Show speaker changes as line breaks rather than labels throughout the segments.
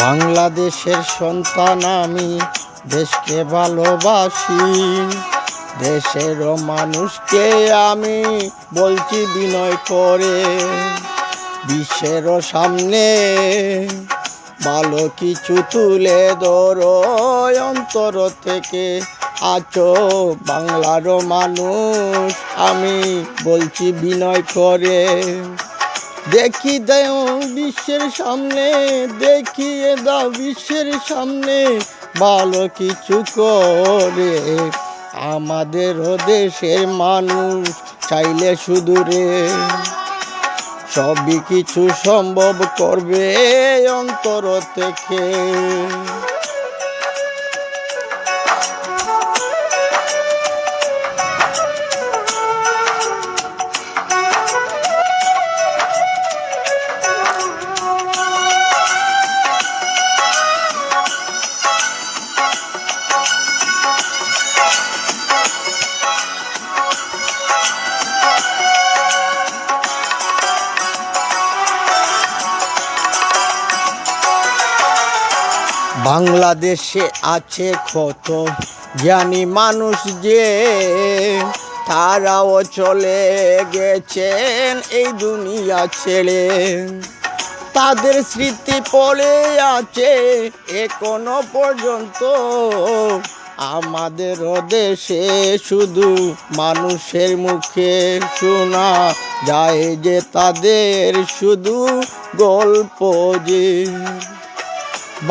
বাংলাদেশের সন্তান আমি, দেশকে ভালোবাসি। দেশেরও মানুষকে আমি বলছি বিনয় করে, বিশ্বেরও সামনে ভালো কিছু তুলে ধরো। অন্তর থেকে আছো বাংলারও মানুষ, আমি বলছি বিনয় করে। দেখি দাও বিশ্বের সামনে, দেখিয়ে দাও বিশ্বের সামনে ভালো কিছু করে। আমাদেরও দেশের মানুষ চাইলে শুধু রে সবই কিছু সম্ভব করবে অন্তর থেকে। বাংলাদেশে আছে কত জ্ঞানী মানুষ যে, তারাও চলে গেছেন এই দুনিয়া ছেড়ে। তাদের স্মৃতি পড়ে আছে এখনো পর্যন্ত আমাদের দেশে। শুধু মানুষের মুখে শোনা যায় যে তাদের শুধু গল্প যে।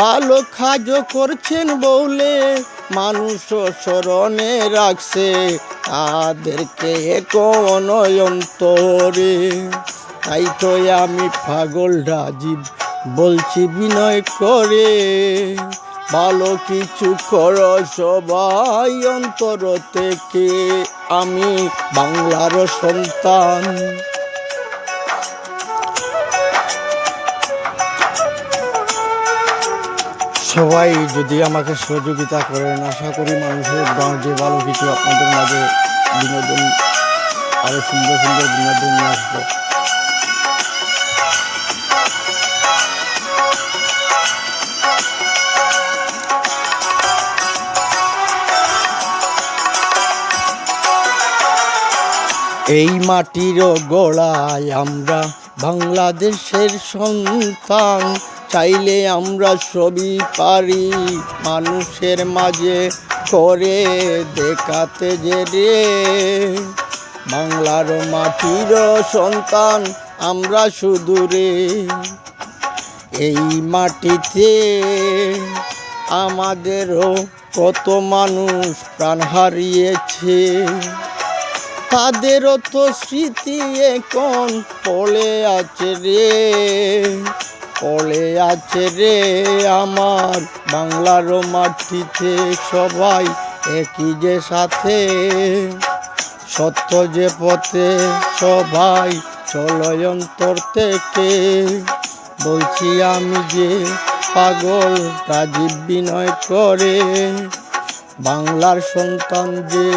ভালো কাজ করছেন বলে মানুষ স্মরণে রাখছে তাদেরকে এখনো অন্তরে। তাই তো আমি পাগল রাজীব বলছি বিনয় করে, ভালো কিছু করো সবাই অন্তর থেকে। আমি বাংলার সন্তান। সবাই যদি আমাকে সহযোগিতা করেন, আশা করি মানুষের মাঝে ভালো কিছু আপনাদের মাঝে বিনোদন, আরো সুন্দর সুন্দর বিনোদন নিয়ে আসবো। এই মাটির গোড়ায় আমরা বাংলাদেশের সন্তান, চাইলে আমরা সবই পারি মানুষের মাঝে করে দেখাতে যে রে। বাংলার মাটির সন্তান আমরা শুধু রে। এই মাটিতে আমাদেরও কত মানুষ প্রাণ হারিয়েছে, তাদেরও তো স্মৃতি এখন পড়ে আছে রে, পড়ে আছে রে। আমার বাংলার মাটিতে সবাই একই যে সাথে, সত্য যে পথে সবাই চলো অন্তর থেকে। বলছি আমি যে পাগল রাজীব বিনয় করে, বাংলার সন্তান যে।